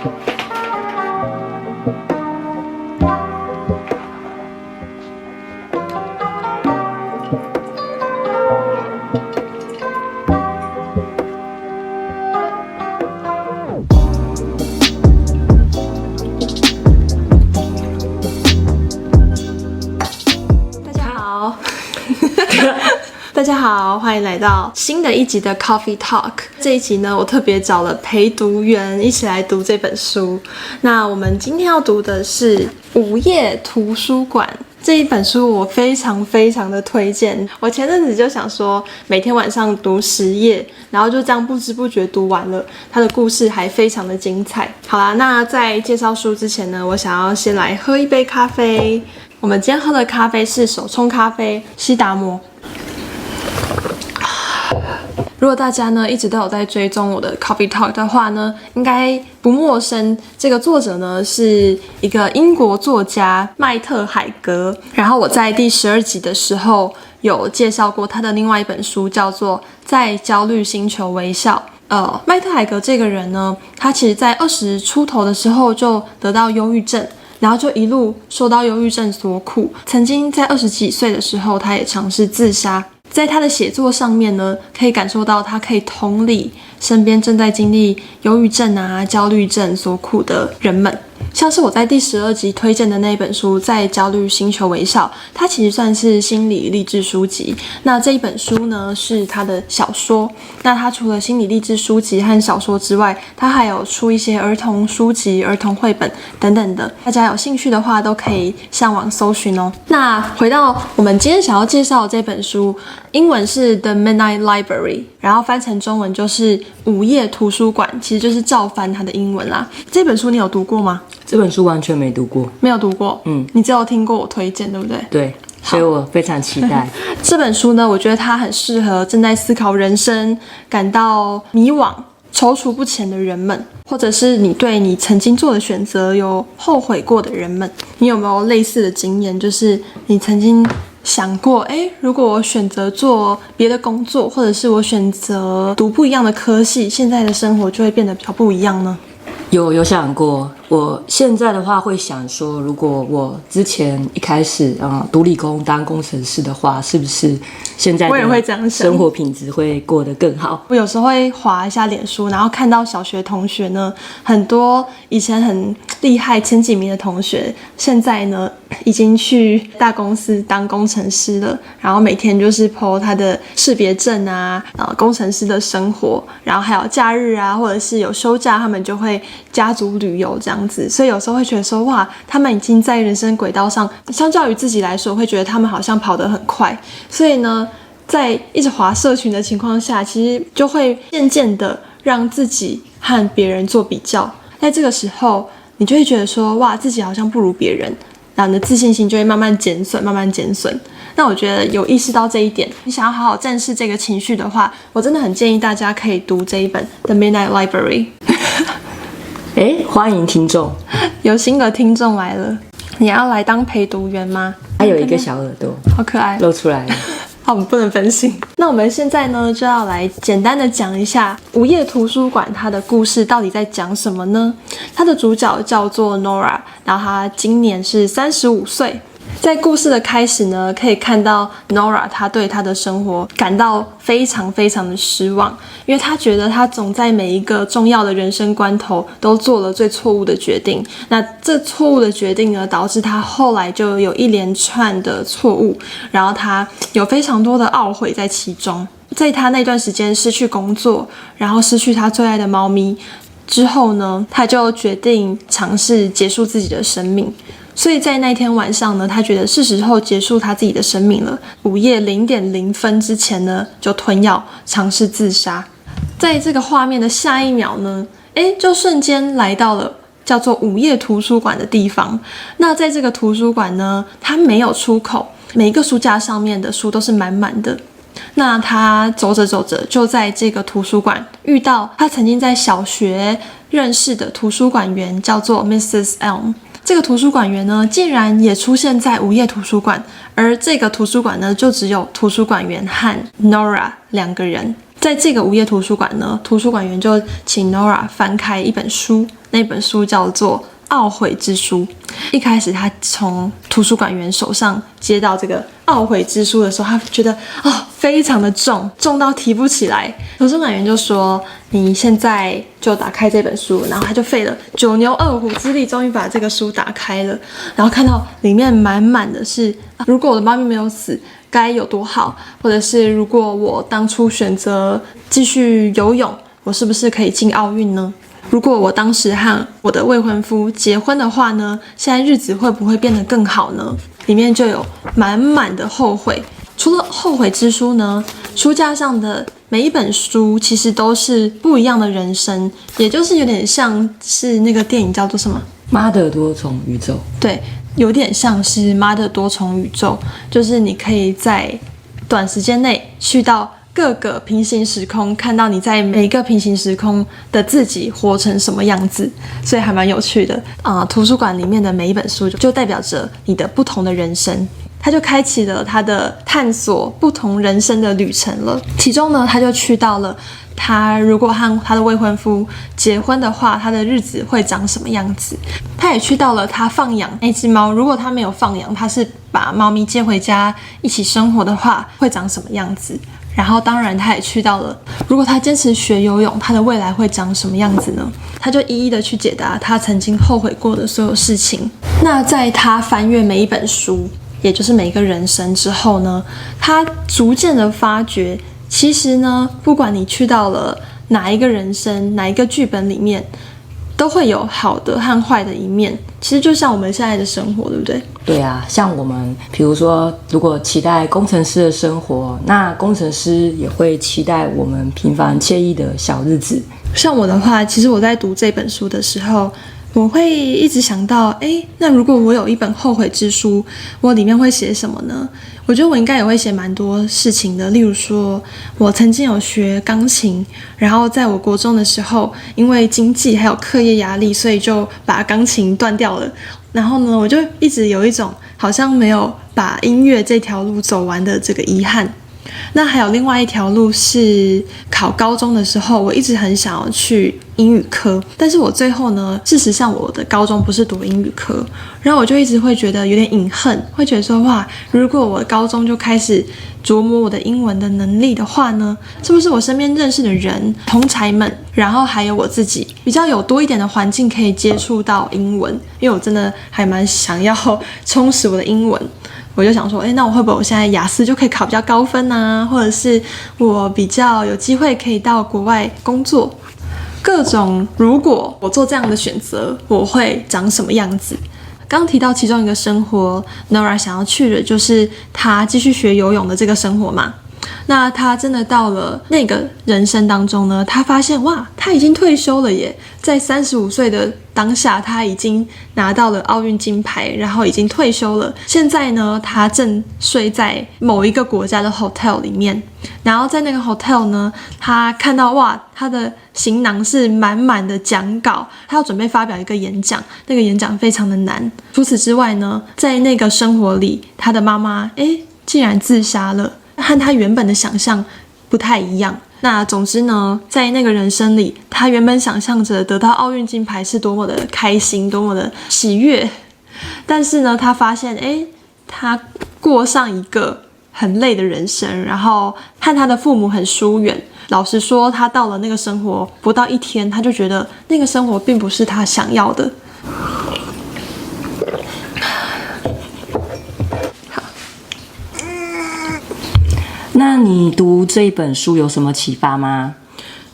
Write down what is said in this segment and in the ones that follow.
大家好，欢迎来到新的一集的 Coffee Talk。这一集呢，我特别找了陪读员一起来读这本书。那我们今天要读的是《午夜图书馆》这一本书，我非常的推荐。我前阵子就想说，每天晚上读10页，然后就这样不知不觉读完了。它的故事还非常的精彩。好啦，那在介绍书之前呢，我想要先来喝一杯咖啡。我们今天喝的咖啡是手冲咖啡西达摩。如果大家呢一直都有在追踪我的 Coffee Talk 的话呢，应该不陌生。这个作者呢是一个英国作家麦特海格，然后我在第12集的时候有介绍过他的另外一本书，叫做《在焦虑星球微笑》。麦特海格这个人呢，他其实在20出头的时候就得到忧郁症，然后就一路受到忧郁症所苦。曾经在20几岁的时候，他也尝试自杀。在他的写作上面呢，可以感受到他可以同理身边正在经历忧郁症啊、焦虑症所苦的人们。像是我在第12集推荐的那一本书《在焦虑星球微笑》，它其实算是心理励志书籍。那这一本书呢是他的小说。那他除了心理励志书籍和小说之外，他还有出一些儿童书籍、儿童绘本等等的。大家有兴趣的话都可以上网搜寻哦。那回到我们今天想要介绍的这本书，英文是 The Midnight Library， 然后翻成中文就是午夜图书馆，其实就是照翻它的英文啦。这本书你有读过吗？这本书完全没读过。没有读过？你只有听过我推荐，对不对？对，所以我非常期待。这本书呢，我觉得它很适合正在思考人生、感到迷惘、踌躇不前的人们，或者是你对你曾经做的选择有后悔过的人们。你有没有类似的经验？就是你曾经想过，如果我选择做别的工作，或者是我选择读不一样的科系，现在的生活就会变得比较不一样呢？有想过。我现在的话会想说，如果我之前一开始读理工当工程师的话，是不是现在的生活品质会过得更好？我有时候会滑一下脸书，然后看到小学同学呢，很多以前很厉害前几名的同学，现在呢已经去大公司当工程师了，然后每天就是 po 他的识别证啊，工程师的生活，然后还有假日啊，或者是有休假，他们就会家族旅游这样子。所以有时候会觉得说，哇，他们已经在人生轨道上，相较于自己来说，会觉得他们好像跑得很快。所以呢，在一直滑社群的情况下，其实就会渐渐的让自己和别人做比较。在这个时候，你就会觉得说，哇，自己好像不如别人，然后你的自信心就会慢慢减损。那我觉得有意识到这一点，你想要好好正视这个情绪的话，我真的很建议大家可以读这一本《The Midnight Library》。欢迎听众，有新的听众来了，你要来当陪读员吗？还有一个小耳朵，好可爱，露出来了。好，我们不能分心。那我们现在呢，就要来简单的讲一下午夜图书馆它的故事到底在讲什么呢？它的主角叫做 Nora， 然后她今年是35岁。在故事的开始呢，可以看到 Nora 她对她的生活感到非常的失望，因为她觉得她总在每一个重要的人生关头都做了最错误的决定。那这错误的决定呢，导致她后来就有一连串的错误，然后她有非常多的懊悔在其中。在她那段时间失去工作，然后失去她最爱的猫咪之后呢，她就决定尝试结束自己的生命。所以在那天晚上呢，他觉得是时候结束他自己的生命了。午夜0:00之前呢，就吞药尝试自杀。在这个画面的下一秒呢，就瞬间来到了叫做午夜图书馆的地方。那在这个图书馆呢，它没有出口，每一个书架上面的书都是满满的。那他走着，就在这个图书馆遇到他曾经在小学认识的图书馆员，叫做 Mrs. Elm。这个图书馆员呢，竟然也出现在午夜图书馆，而这个图书馆呢，就只有图书馆员和 Nora 两个人。在这个午夜图书馆呢，图书馆员就请 Nora 翻开一本书，那本书叫做懊悔之书。一开始他从图书馆员手上接到这个懊悔之书的时候，他觉得非常的重到提不起来。图书馆员就说，你现在就打开这本书，然后他就费了9牛2虎之力，终于把这个书打开了，然后看到里面满满的是如果我的猫咪没有死该有多好，或者是如果我当初选择继续游泳，我是不是可以进奥运呢？如果我当时和我的未婚夫结婚的话呢，现在日子会不会变得更好呢？里面就有满满的后悔。除了后悔之书呢，书架上的每一本书其实都是不一样的人生，也就是有点像是那个电影叫做什么？妈的多重宇宙。对，有点像是妈的多重宇宙，就是你可以在短时间内去到各个平行时空，看到你在每一个平行时空的自己活成什么样子，所以还蛮有趣的。图书馆里面的每一本书就代表着你的不同的人生，他就开启了他的探索不同人生的旅程了。其中呢，他就去到了他如果和他的未婚夫结婚的话，他的日子会长什么样子。他也去到了他放养那只猫，如果他没有放养，他是把猫咪接回家一起生活的话，会长什么样子。然后当然他也去到了如果他坚持学游泳，他的未来会长什么样子呢？他就一一的去解答他曾经后悔过的所有事情。那在他翻阅每一本书，也就是每一个人生之后呢，他逐渐的发觉，其实呢，不管你去到了哪一个人生，哪一个剧本里面，都会有好的和坏的一面。其实就像我们现在的生活，对不对？对啊，像我们比如说如果期待工程师的生活，那工程师也会期待我们平凡惬意的小日子。像我的话，其实我在读这本书的时候，我会一直想到，那如果我有一本后悔之书，我里面会写什么呢？我觉得我应该也会写蛮多事情的，例如说我曾经有学钢琴，然后在我国中的时候，因为经济还有课业压力，所以就把钢琴断掉了。然后呢，我就一直有一种好像没有把音乐这条路走完的这个遗憾。那还有另外一条路是考高中的时候，我一直很想要去英语科，但是我最后呢，事实上我的高中不是读英语科，然后我就一直会觉得有点隐恨，会觉得说哇，如果我高中就开始琢磨我的英文的能力的话呢，是不是我身边认识的人同侪们，然后还有我自己比较有多一点的环境可以接触到英文，因为我真的还蛮想要充实我的英文。我就想说，那我会不会我现在雅思就可以考比较高分啊？或者是我比较有机会可以到国外工作？各种如果我做这样的选择，我会长什么样子？刚提到其中一个生活 ，Nora 想要去的就是她继续学游泳的这个生活嘛。那他真的到了那个人生当中呢，他发现哇，他已经退休了耶！在35岁的当下，他已经拿到了奥运金牌，然后已经退休了。现在呢，他正睡在某一个国家的 hotel 里面，然后在那个 hotel 呢，他看到哇，他的行囊是满满的讲稿，他要准备发表一个演讲，那个演讲非常的难。除此之外呢，在那个生活里，他的妈妈竟然自杀了。和他原本的想象不太一样。那总之呢，在那个人生里，他原本想象着得到奥运金牌是多么的开心，多么的喜悦。但是呢，他发现，他过上一个很累的人生，然后和他的父母很疏远。老实说，他到了那个生活不到1天，他就觉得那个生活并不是他想要的。那你读这本书有什么启发吗？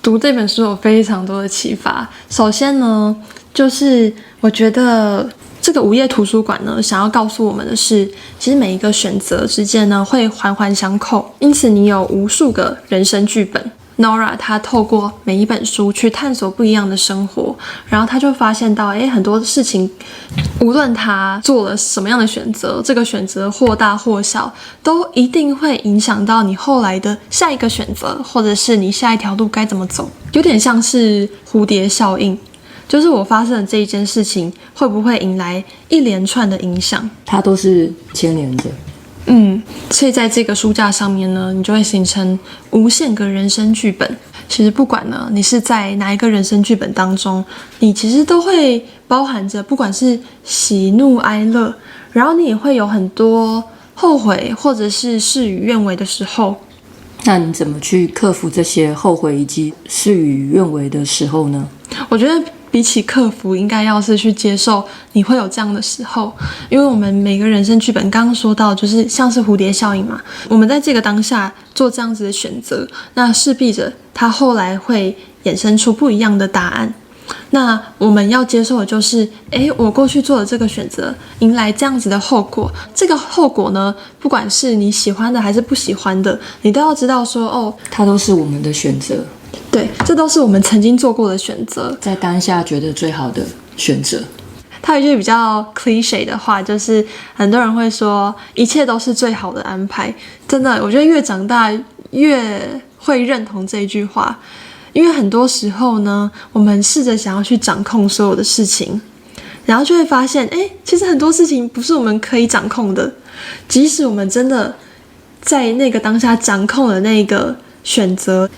读这本书有非常多的启发。首先呢，就是我觉得这个午夜图书馆呢，想要告诉我们的是，其实每一个选择之间呢，会环环相扣，因此你有无数个人生剧本。Nora 她透过每一本书去探索不一样的生活，然后她就发现到，很多事情，无论她做了什么样的选择，这个选择或大或小，都一定会影响到你后来的下一个选择，或者是你下一条路该怎么走。有点像是蝴蝶效应，就是我发生的这一件事情，会不会引来一连串的影响？它都是牵连着。所以在这个书架上面呢，你就会形成无限个人生剧本。其实不管呢你是在哪一个人生剧本当中，你其实都会包含着不管是喜怒哀乐，然后你也会有很多后悔或者是事与愿违的时候。那你怎么去克服这些后悔以及事与愿违的时候呢？我觉得比起克服，应该要是去接受你会有这样的时候，因为我们每个人生剧本刚刚说到，就是像是蝴蝶效应嘛，我们在这个当下做这样子的选择，那势必着它后来会衍生出不一样的答案。那我们要接受的就是，我过去做的这个选择，迎来这样子的后果。这个后果呢，不管是你喜欢的还是不喜欢的，你都要知道说，它都是我们的选择。对，这都是我们曾经做过的选择，在当下觉得最好的选择。他有一句比较 cliché 的话，就是很多人会说，一切都是最好的安排。真的，我觉得越长大越会认同这一句话。因为很多时候呢，我们试着想要去掌控所有的事情，然后就会发现，其实很多事情不是我们可以掌控的。即使我们真的在那个当下掌控了那个选择，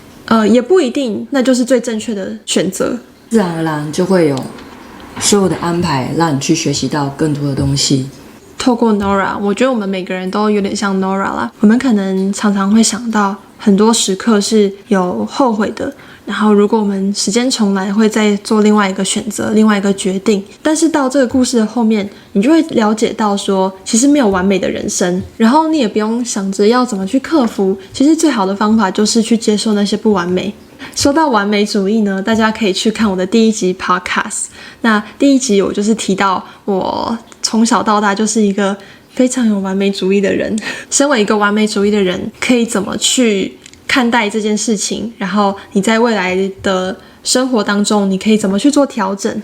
也不一定那就是最正确的选择。自然而然就会有所有的安排，让你去学习到更多的东西。透过 Nora， 我觉得我们每个人都有点像 Nora 啦。我们可能常常会想到很多时刻是有后悔的，然后如果我们时间重来，会再做另外一个选择，另外一个决定。但是到这个故事的后面，你就会了解到说，其实没有完美的人生，然后你也不用想着要怎么去克服，其实最好的方法就是去接受那些不完美。说到完美主义呢，大家可以去看我的第一集 podcast。那第一集我就是提到，我从小到大就是一个非常有完美主义的人。身为一个完美主义的人，可以怎么去看待这件事情？然后你在未来的生活当中，你可以怎么去做调整？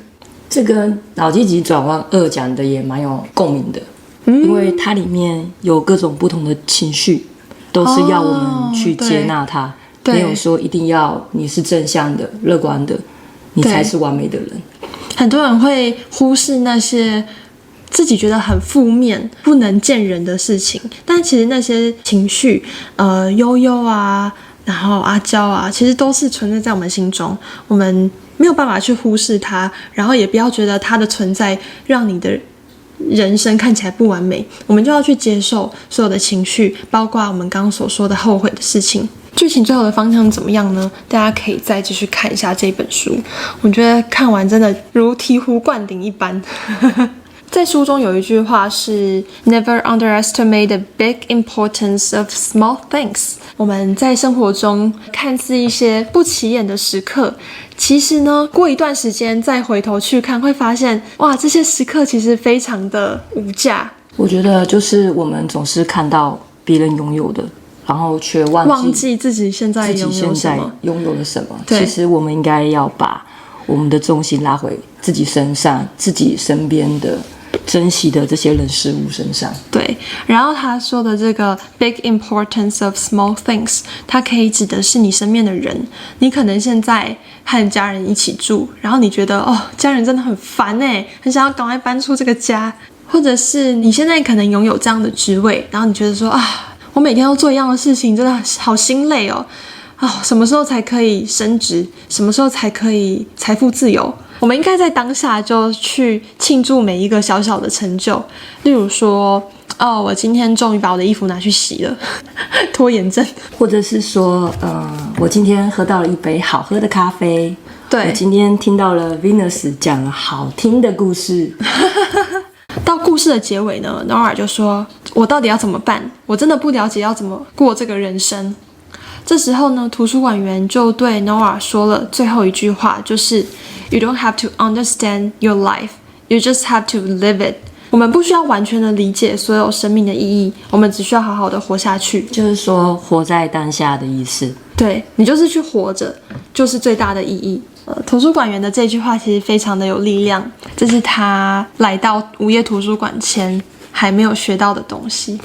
这个脑筋急转弯2讲的也蛮有共鸣的，因为它里面有各种不同的情绪，都是要我们去接纳它。没有说一定要你是正向的、乐观的，你才是完美的人。很多人会忽视那些自己觉得很负面、不能见人的事情，但其实那些情绪，悠悠啊，然后阿娇啊，其实都是存在在我们心中，我们没有办法去忽视它，然后也不要觉得它的存在让你的人生看起来不完美，我们就要去接受所有的情绪，包括我们刚刚所说的后悔的事情。剧情最后的方向怎么样呢？大家可以再继续看一下这本书，我觉得看完真的如醍醐灌顶一般。在书中有一句话是 Never underestimate the big importance of small things。 我们在生活中看似一些不起眼的时刻，其实呢，过一段时间再回头去看，会发现哇，这些时刻其实非常的无价。我觉得就是我们总是看到别人拥有的，然后却忘记自己现在拥有了什么。其实我们应该要把我们的重心拉回自己身上，自己身边的珍惜的这些人事物身上。对，然后他说的这个 big importance of small things， 它可以指的是你身边的人。你可能现在和家人一起住，然后你觉得家人真的很烦很想要赶快搬出这个家，或者是你现在可能拥有这样的职位，然后你觉得说我每天都做一样的事情，真的好心累什么时候才可以升职？什么时候才可以财富自由？我们应该在当下就去庆祝每一个小小的成就，例如说，我今天终于把我的衣服拿去洗了，拖延症，或者是说，我今天喝到了一杯好喝的咖啡，对，我今天听到了 Venus 讲了好听的故事。到故事的结尾呢 ，Nora 就说：“我到底要怎么办？我真的不了解要怎么过这个人生。”这时候呢，图书馆员就对 Nora 说了最后一句话，就是 "You don't have to understand your life, you just have to live it." 我们不需要完全的理解所有生命的意义，我们只需要好好的活下去。就是说，活在当下的意思。对，你就是去活着，就是最大的意义。图书馆员的这句话其实非常的有力量，这是他来到午夜图书馆前还没有学到的东西。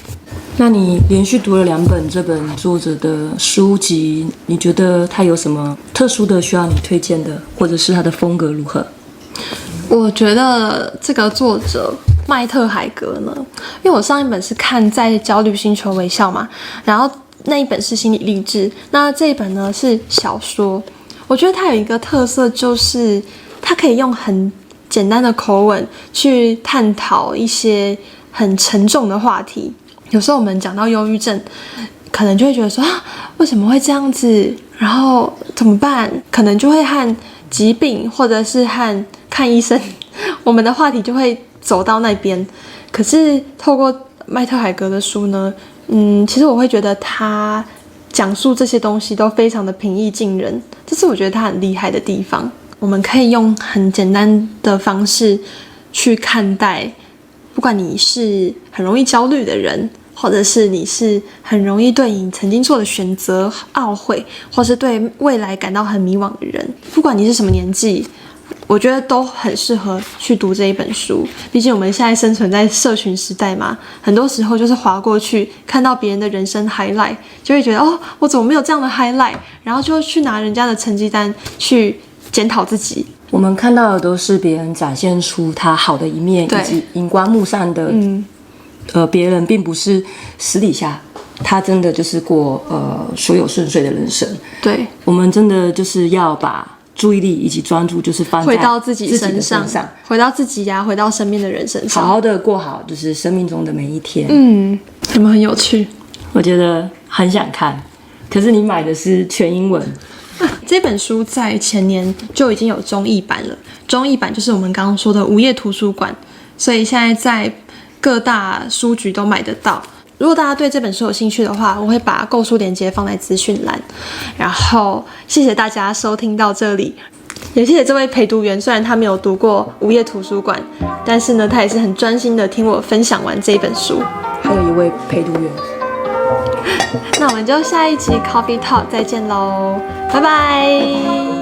那你连续读了2本这本作者的书籍，你觉得他有什么特殊的需要你推荐的，或者是他的风格如何？我觉得这个作者麦特海格呢？因为我上一本是看《在焦虑星球微笑》嘛，然后那一本是心理励志，那这一本呢是小说。我觉得它有一个特色，就是它可以用很简单的口吻去探讨一些很沉重的话题。有时候我们讲到忧郁症，可能就会觉得说为什么会这样子，然后怎么办？可能就会和疾病或者是和看医生，我们的话题就会走到那边。可是透过麦特海格的书呢，其实我会觉得他讲述这些东西都非常的平易近人，这是我觉得他很厉害的地方。我们可以用很简单的方式去看待，不管你是很容易焦虑的人，或者是你是很容易对你曾经做的选择懊悔，或是对未来感到很迷惘的人，不管你是什么年纪，我觉得都很适合去读这一本书。毕竟我们现在生存在社群时代嘛，很多时候就是滑过去看到别人的人生 highlight， 就会觉得我怎么没有这样的 highlight， 然后就去拿人家的成绩单去检讨自己。我们看到的都是别人展现出他好的一面，以及荧光幕上的别人并不是私底下他真的就是过所有顺遂的人生。对，我们真的就是要把注意力以及专注就是放在回到自己身上，回到自己回到身边的人身上，好好的过好就是生命中的每一天。有没有很有趣？我觉得很想看，可是你买的是全英文。这本书在前年就已经有中译版了，中译版就是我们刚刚说的午夜图书馆，所以现在在各大书局都买得到。如果大家对这本书有兴趣的话，我会把购书链接放在资讯栏。然后谢谢大家收听到这里，也谢谢这位陪读员，虽然他没有读过午夜图书馆，但是呢他也是很专心的听我分享完这本书。还有一位陪读员，那我们就下一集 Coffee Talk 再见喽，拜拜。